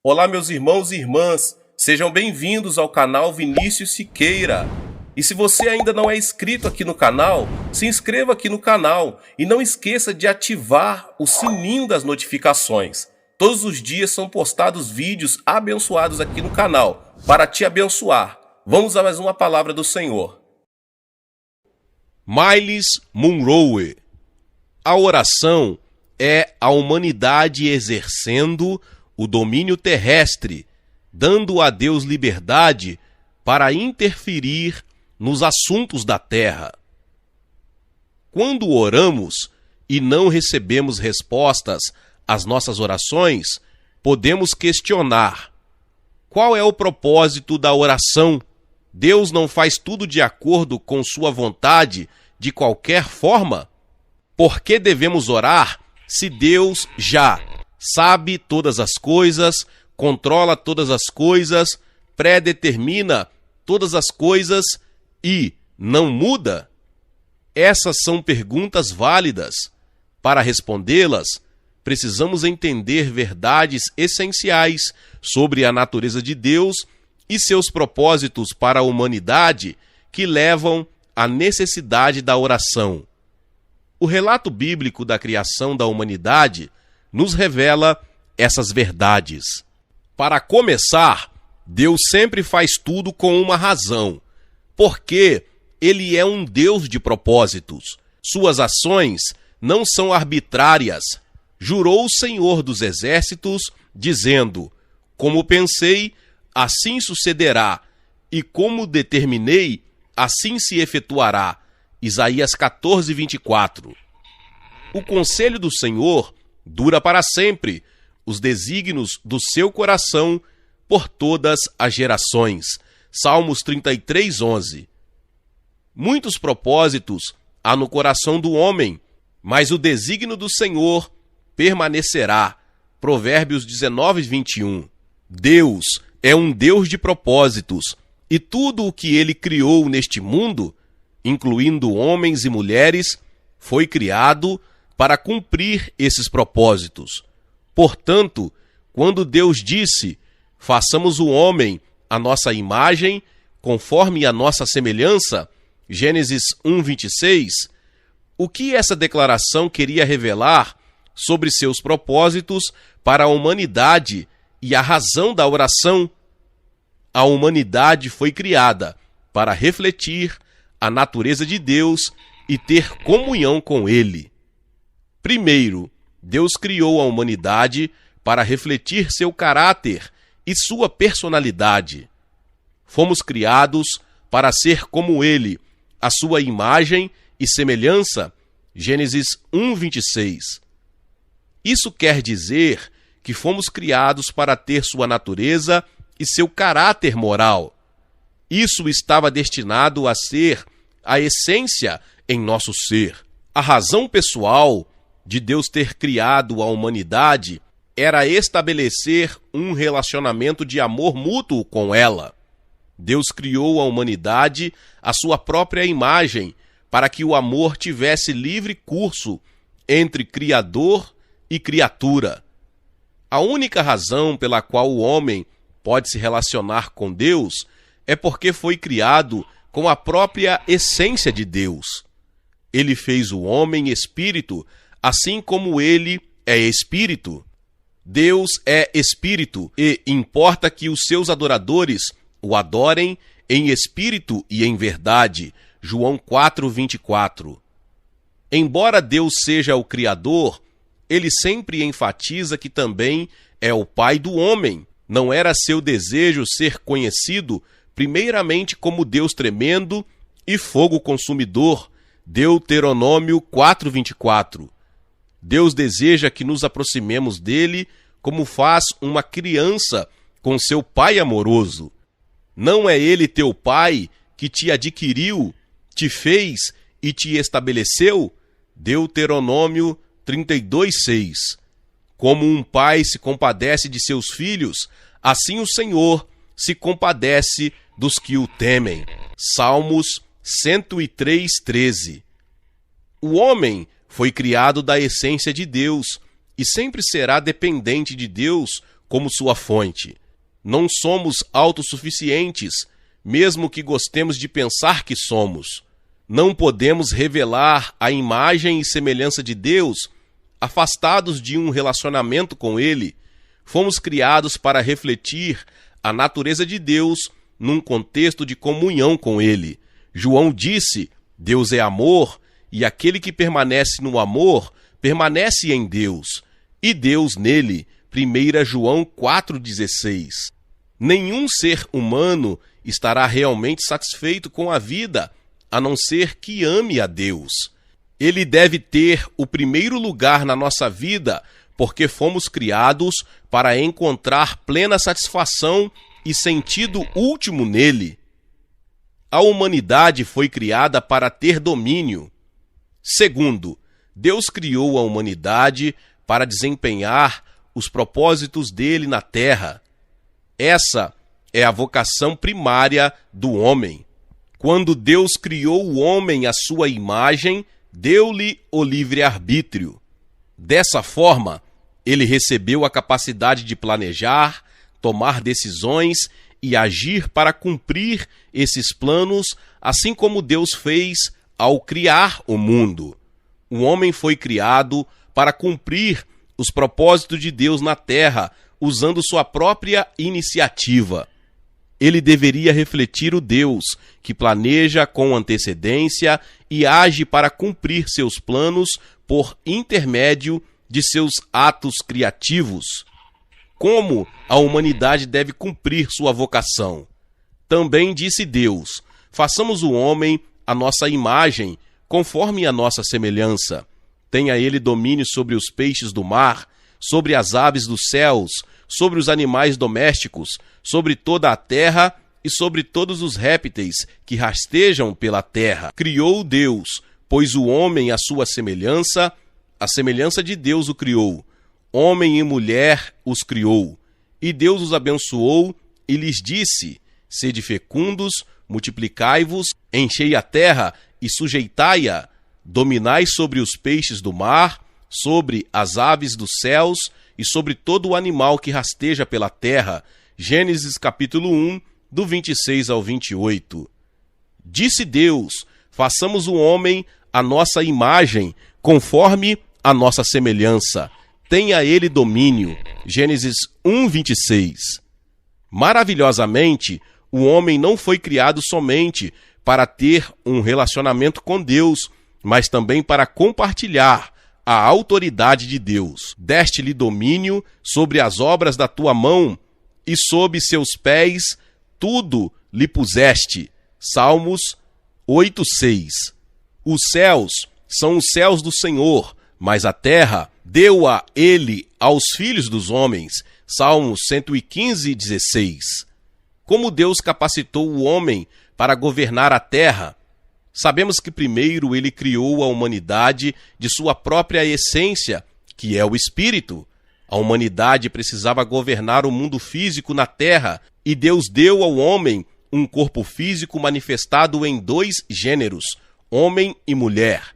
Olá, meus irmãos e irmãs, sejam bem-vindos ao canal Vinícius Siqueira. E se você ainda não é inscrito aqui no canal, se inscreva aqui no canal e não esqueça de ativar o sininho das notificações. Todos os dias são postados vídeos abençoados aqui no canal para te abençoar. Vamos a mais uma palavra do Senhor. Myles Munroe. A oração é a humanidade exercendo o domínio terrestre, dando a Deus liberdade para interferir nos assuntos da terra. Quando oramos e não recebemos respostas às nossas orações, podemos questionar: qual é o propósito da oração? Deus não faz tudo de acordo com sua vontade de qualquer forma? Por que devemos orar se Deus já sabe todas as coisas, controla todas as coisas, predetermina todas as coisas e não muda? Essas são perguntas válidas. Para respondê-las, precisamos entender verdades essenciais sobre a natureza de Deus e seus propósitos para a humanidade que levam à necessidade da oração. O relato bíblico da criação da humanidade nos revela essas verdades. Para começar, Deus sempre faz tudo com uma razão, porque Ele é um Deus de propósitos. Suas ações não são arbitrárias. Jurou o Senhor dos Exércitos, dizendo: como pensei, assim sucederá, e como determinei, assim se efetuará. Isaías 14, 24. O conselho do Senhor dura para sempre, os desígnios do seu coração por todas as gerações. Salmos 33, 11. Muitos propósitos há no coração do homem, mas o desígnio do Senhor permanecerá. Provérbios 19, 21. Deus é um Deus de propósitos, e tudo o que Ele criou neste mundo, incluindo homens e mulheres, foi criado para cumprir esses propósitos. Portanto, quando Deus disse: façamos o homem à nossa imagem, conforme a nossa semelhança, Gênesis 1, 26, o que essa declaração queria revelar sobre seus propósitos para a humanidade e a razão da oração? A humanidade foi criada para refletir a natureza de Deus e ter comunhão com Ele. Primeiro, Deus criou a humanidade para refletir seu caráter e sua personalidade. Fomos criados para ser como Ele, a sua imagem e semelhança. Gênesis 1, 26. Isso quer dizer que fomos criados para ter sua natureza e seu caráter moral. Isso estava destinado a ser a essência em nosso ser. A razão pessoal de Deus ter criado a humanidade era estabelecer um relacionamento de amor mútuo com ela. Deus criou a humanidade à sua própria imagem, para que o amor tivesse livre curso entre Criador e criatura. A única razão pela qual o homem pode se relacionar com Deus é porque foi criado com a própria essência de Deus. Ele fez o homem espírito, assim como ele é espírito. Deus é espírito e importa que os seus adoradores o adorem em espírito e em verdade. João 4, 24. Embora Deus seja o Criador, ele sempre enfatiza que também é o Pai do homem. Não era seu desejo ser conhecido primeiramente como Deus tremendo e fogo consumidor. Deuteronômio 4, 24. Deus deseja que nos aproximemos dele como faz uma criança com seu pai amoroso. Não é ele teu pai que te adquiriu, te fez e te estabeleceu? Deuteronômio 32, 6. Como um pai se compadece de seus filhos, assim o Senhor se compadece dos que o temem. Salmos 103, 13. O homem foi criado da essência de Deus e sempre será dependente de Deus como sua fonte. Não somos autossuficientes, mesmo que gostemos de pensar que somos. Não podemos revelar a imagem e semelhança de Deus, afastados de um relacionamento com Ele. Fomos criados para refletir a natureza de Deus num contexto de comunhão com Ele. João disse: Deus é amor, e aquele que permanece no amor, permanece em Deus, e Deus nele. 1 João 4,16. Nenhum ser humano estará realmente satisfeito com a vida, a não ser que ame a Deus. Ele deve ter o primeiro lugar na nossa vida, porque fomos criados para encontrar plena satisfação e sentido último nele. A humanidade foi criada para ter domínio. Segundo, Deus criou a humanidade para desempenhar os propósitos dele na terra. Essa é a vocação primária do homem. Quando Deus criou o homem à sua imagem, deu-lhe o livre-arbítrio. Dessa forma, ele recebeu a capacidade de planejar, tomar decisões e agir para cumprir esses planos, assim como Deus fez ao criar o mundo. O homem foi criado para cumprir os propósitos de Deus na terra, usando sua própria iniciativa. Ele deveria refletir o Deus que planeja com antecedência e age para cumprir seus planos por intermédio de seus atos criativos. Como a humanidade deve cumprir sua vocação? Também disse Deus: façamos o homem à nossa imagem, conforme a nossa semelhança. Tenha ele domínio sobre os peixes do mar, sobre as aves dos céus, sobre os animais domésticos, sobre toda a terra e sobre todos os répteis que rastejam pela terra. Criou Deus, pois o homem à sua semelhança, a semelhança de Deus o criou. Homem e mulher os criou. E Deus os abençoou e lhes disse: sede fecundos, multiplicai-vos, enchei a terra e sujeitai-a, dominai sobre os peixes do mar, sobre as aves dos céus e sobre todo o animal que rasteja pela terra. Gênesis capítulo 1, do 26 ao 28. Disse Deus: façamos o homem à nossa imagem, conforme a nossa semelhança. Tenha ele domínio. Gênesis 1, 26. Maravilhosamente, o homem não foi criado somente para ter um relacionamento com Deus, mas também para compartilhar a autoridade de Deus. Deste-lhe domínio sobre as obras da tua mão, e sob seus pés tudo lhe puseste. Salmos 8:6. Os céus são os céus do Senhor, mas a terra deu-a ele aos filhos dos homens. Salmos 115:16. Como Deus capacitou o homem para governar a terra? Sabemos que primeiro ele criou a humanidade de sua própria essência, que é o Espírito. A humanidade precisava governar o mundo físico na terra, e Deus deu ao homem um corpo físico manifestado em dois gêneros, homem e mulher.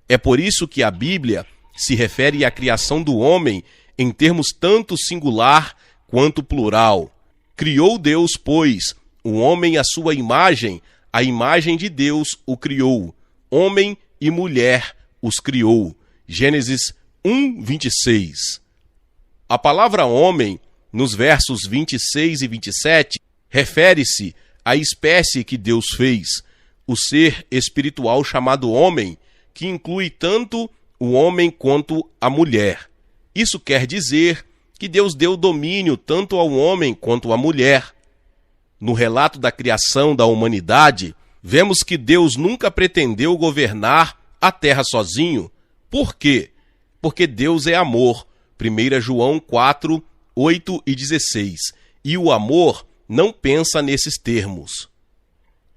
É por isso que a Bíblia se refere à criação do homem em termos tanto singular quanto plural. Criou Deus, pois, o homem à sua imagem, a imagem de Deus o criou. Homem e mulher os criou. Gênesis 1, 26. A palavra homem, nos versos 26 e 27, refere-se à espécie que Deus fez, o ser espiritual chamado homem, que inclui tanto o homem quanto a mulher. Isso quer dizer que Deus deu domínio tanto ao homem quanto à mulher. No relato da criação da humanidade, vemos que Deus nunca pretendeu governar a terra sozinho. Por quê? Porque Deus é amor. 1 João 4, 8 e 16. E o amor não pensa nesses termos.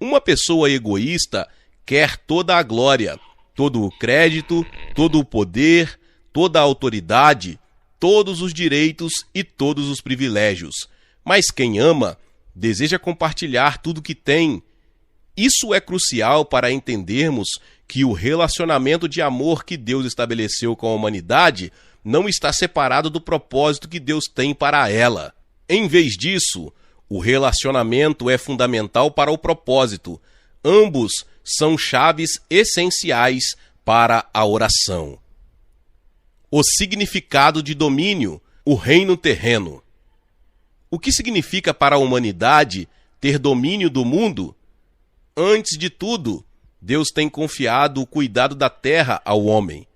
Uma pessoa egoísta quer toda a glória, todo o crédito, todo o poder, toda a autoridade, todos os direitos e todos os privilégios. Mas quem ama, deseja compartilhar tudo que tem. Isso é crucial para entendermos que o relacionamento de amor que Deus estabeleceu com a humanidade não está separado do propósito que Deus tem para ela. Em vez disso, o relacionamento é fundamental para o propósito. Ambos são chaves essenciais para a oração. O significado de domínio, o reino terreno. O que significa para a humanidade ter domínio do mundo? Antes de tudo, Deus tem confiado o cuidado da terra ao homem.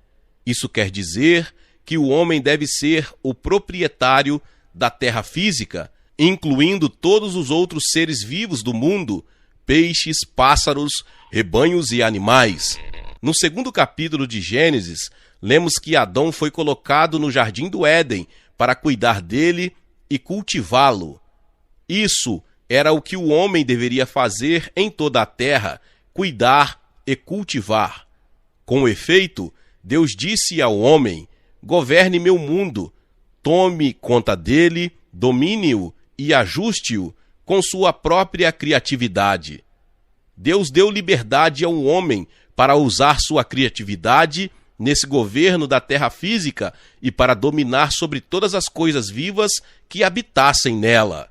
Isso quer dizer que o homem deve ser o proprietário da terra física, incluindo todos os outros seres vivos do mundo, peixes, pássaros, rebanhos e animais. No segundo capítulo de Gênesis, lemos que Adão foi colocado no jardim do Éden para cuidar dele e cultivá-lo. Isso era o que o homem deveria fazer em toda a terra, cuidar e cultivar. Com efeito, Deus disse ao homem: governe meu mundo, tome conta dele, domine-o e ajuste-o com sua própria criatividade. Deus deu liberdade ao homem para usar sua criatividade nesse governo da terra física e para dominar sobre todas as coisas vivas que habitassem nela.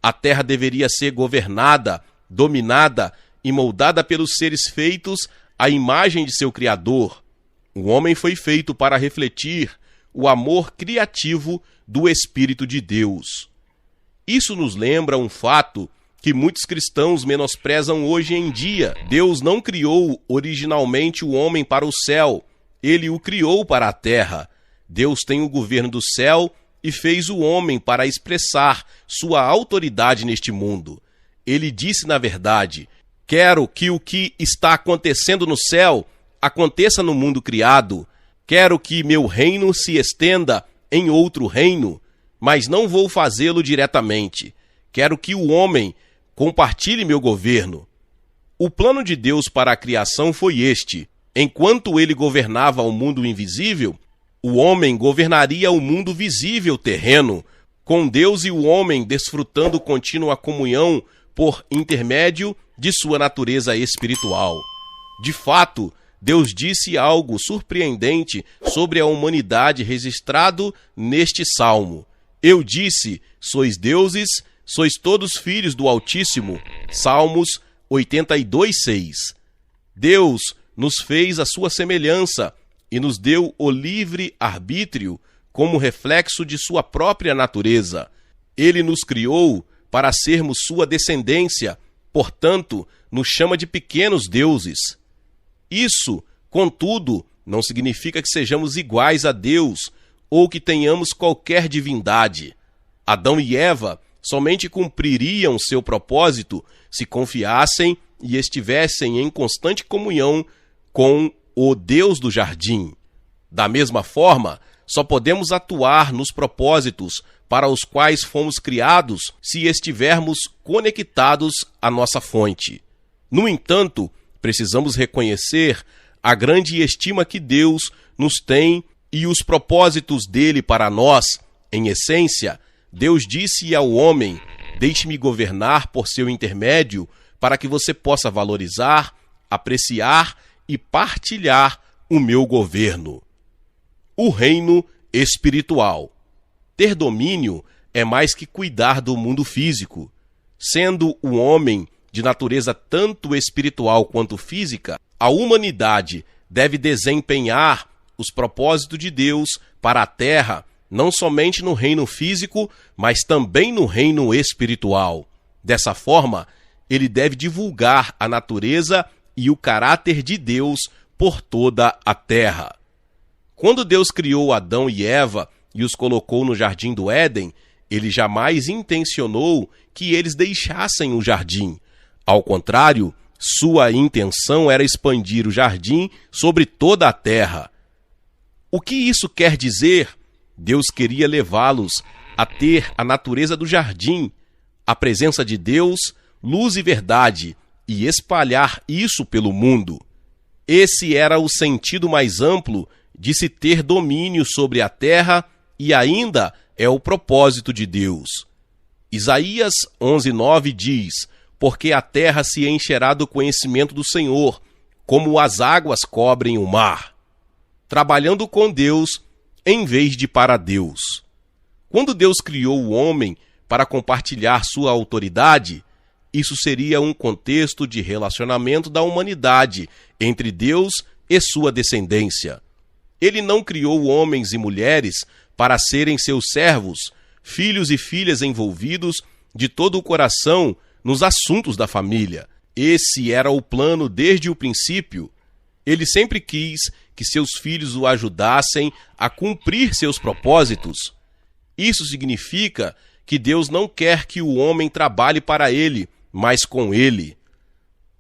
A terra deveria ser governada, dominada e moldada pelos seres feitos à imagem de seu Criador. O homem foi feito para refletir o amor criativo do Espírito de Deus. Isso nos lembra um fato que muitos cristãos menosprezam hoje em dia. Deus não criou originalmente o homem para o céu, ele o criou para a terra. Deus tem o governo do céu e fez o homem para expressar sua autoridade neste mundo. Ele disse, na verdade: quero que o que está acontecendo no céu aconteça no mundo criado. Quero que meu reino se estenda em outro reino, mas não vou fazê-lo diretamente. Quero que o homem compartilhe meu governo. O plano de Deus para a criação foi este: enquanto ele governava o mundo invisível, o homem governaria o mundo visível terreno, com Deus e o homem desfrutando contínua comunhão por intermédio de sua natureza espiritual. De fato, Deus disse algo surpreendente sobre a humanidade registrado neste salmo. Eu disse: sois deuses, sois todos filhos do Altíssimo. Salmos 82:6. Deus nos fez a sua semelhança e nos deu o livre arbítrio como reflexo de sua própria natureza. Ele nos criou para sermos sua descendência, portanto, nos chama de pequenos deuses. Isso, contudo, não significa que sejamos iguais a Deus ou que tenhamos qualquer divindade. Adão e Eva somente cumpririam seu propósito se confiassem e estivessem em constante comunhão com o Deus do jardim. Da mesma forma, só podemos atuar nos propósitos para os quais fomos criados se estivermos conectados à nossa fonte. No entanto, precisamos reconhecer a grande estima que Deus nos tem e os propósitos dele para nós. Em essência, Deus disse ao homem: deixe-me governar por seu intermédio para que você possa valorizar, apreciar e partilhar o meu governo. O reino espiritual. Ter domínio é mais que cuidar do mundo físico. Sendo o homem de natureza tanto espiritual quanto física, a humanidade deve desempenhar os propósitos de Deus para a terra, não somente no reino físico, mas também no reino espiritual. Dessa forma, ele deve divulgar a natureza e o caráter de Deus por toda a terra. Quando Deus criou Adão e Eva e os colocou no jardim do Éden, ele jamais intencionou que eles deixassem o jardim. Ao contrário, sua intenção era expandir o jardim sobre toda a terra. O que isso quer dizer? Deus queria levá-los a ter a natureza do jardim, a presença de Deus, luz e verdade, e espalhar isso pelo mundo. Esse era o sentido mais amplo de se ter domínio sobre a terra e ainda é o propósito de Deus. Isaías 11:9 diz: porque a terra se encherá do conhecimento do Senhor, como as águas cobrem o mar. Trabalhando com Deus, em vez de para Deus. Quando Deus criou o homem para compartilhar sua autoridade, isso seria um contexto de relacionamento da humanidade entre Deus e sua descendência. Ele não criou homens e mulheres para serem seus servos, filhos e filhas envolvidos de todo o coração nos assuntos da família. Esse era o plano desde o princípio. Ele sempre quis que seus filhos o ajudassem a cumprir seus propósitos. Isso significa que Deus não quer que o homem trabalhe para ele, mas com ele.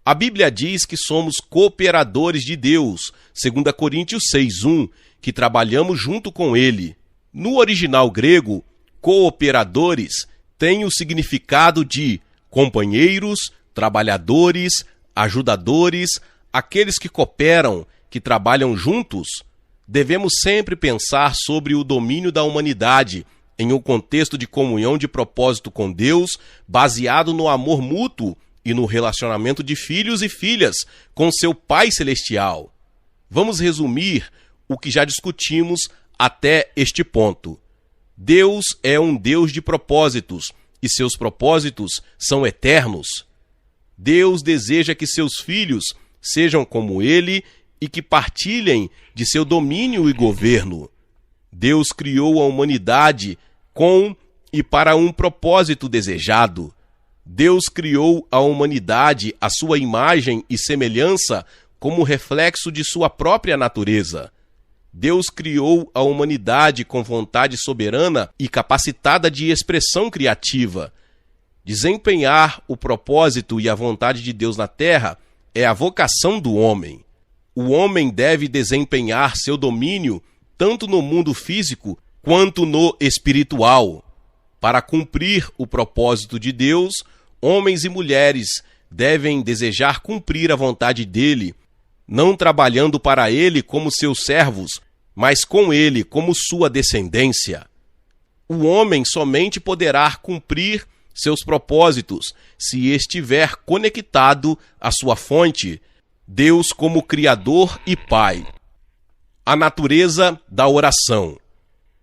A Bíblia diz que somos cooperadores de Deus, 2 Coríntios 6:1, que trabalhamos junto com ele. No original grego, cooperadores tem o significado de companheiros, trabalhadores, ajudadores, aqueles que cooperam, que trabalham juntos. Devemos sempre pensar sobre o domínio da humanidade em um contexto de comunhão de propósito com Deus, baseado no amor mútuo e no relacionamento de filhos e filhas com seu Pai Celestial. Vamos resumir o que já discutimos até este ponto. Deus é um Deus de propósitos e seus propósitos são eternos. Deus deseja que seus filhos sejam como ele e que partilhem de seu domínio e governo. Deus criou a humanidade com e para um propósito desejado. Deus criou a humanidade à sua imagem e semelhança como reflexo de sua própria natureza. Deus criou a humanidade com vontade soberana e capacitada de expressão criativa. Desempenhar o propósito e a vontade de Deus na terra é a vocação do homem. O homem deve desempenhar seu domínio tanto no mundo físico quanto no espiritual. Para cumprir o propósito de Deus, homens e mulheres devem desejar cumprir a vontade dele, não trabalhando para ele como seus servos, mas com ele como sua descendência. O homem somente poderá cumprir seus propósitos se estiver conectado à sua fonte, Deus como Criador e Pai. A natureza da oração.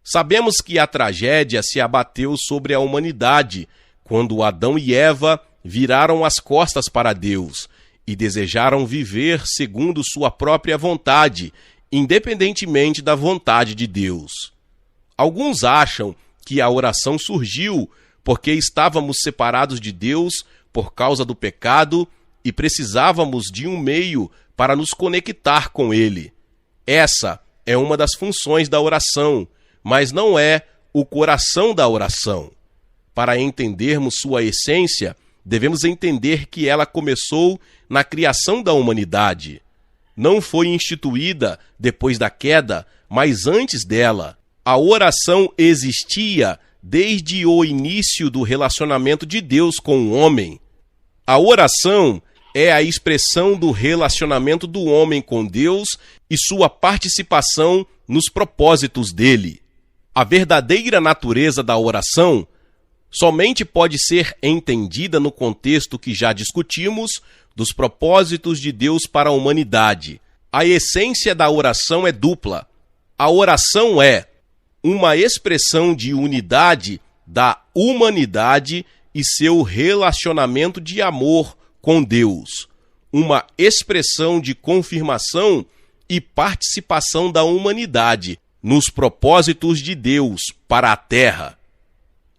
Sabemos que a tragédia se abateu sobre a humanidade quando Adão e Eva viraram as costas para Deus e desejaram viver segundo sua própria vontade, independentemente da vontade de Deus. Alguns acham que a oração surgiu porque estávamos separados de Deus por causa do pecado e precisávamos de um meio para nos conectar com Ele. Essa é uma das funções da oração, mas não é o coração da oração. Para entendermos sua essência, devemos entender que ela começou na criação da humanidade. Não foi instituída depois da queda, mas antes dela. A oração existia desde o início do relacionamento de Deus com o homem. A oração é a expressão do relacionamento do homem com Deus e sua participação nos propósitos dele. A verdadeira natureza da oração somente pode ser entendida no contexto que já discutimos dos propósitos de Deus para a humanidade. A essência da oração é dupla. A oração é uma expressão de unidade da humanidade e seu relacionamento de amor com Deus, uma expressão de confirmação e participação da humanidade nos propósitos de Deus para a terra.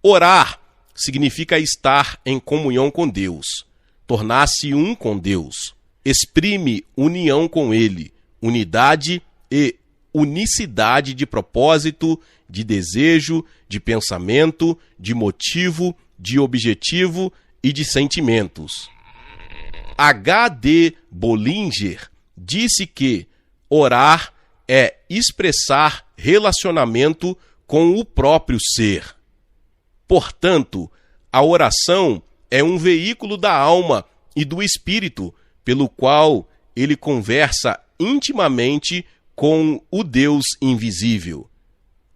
Orar significa estar em comunhão com Deus, tornar-se um com Deus, exprime união com Ele, unidade e unicidade de propósito, de desejo, de pensamento, de motivo, de objetivo e de sentimentos. H.D. Bollinger disse que orar é expressar relacionamento com o próprio ser. Portanto, a oração é um veículo da alma e do espírito pelo qual ele conversa intimamente com o Deus invisível.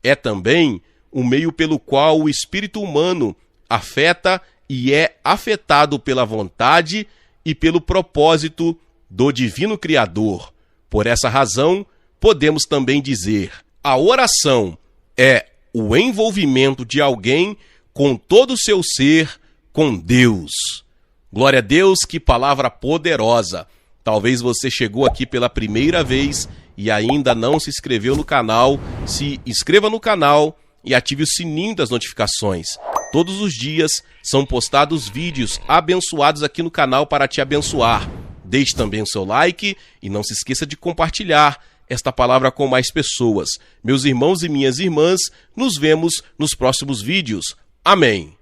É também o meio pelo qual o espírito humano afeta e é afetado pela vontade e pelo propósito do Divino Criador. Por essa razão, podemos também dizer: a oração é o envolvimento de alguém com todo o seu ser com Deus. Glória a Deus, que palavra poderosa. Talvez você chegou aqui pela primeira vez e ainda não se inscreveu no canal. Se inscreva no canal e ative o sininho das notificações. Todos os dias são postados vídeos abençoados aqui no canal para te abençoar. Deixe também o seu like e não se esqueça de compartilhar esta palavra com mais pessoas. Meus irmãos e minhas irmãs, nos vemos nos próximos vídeos. Amém.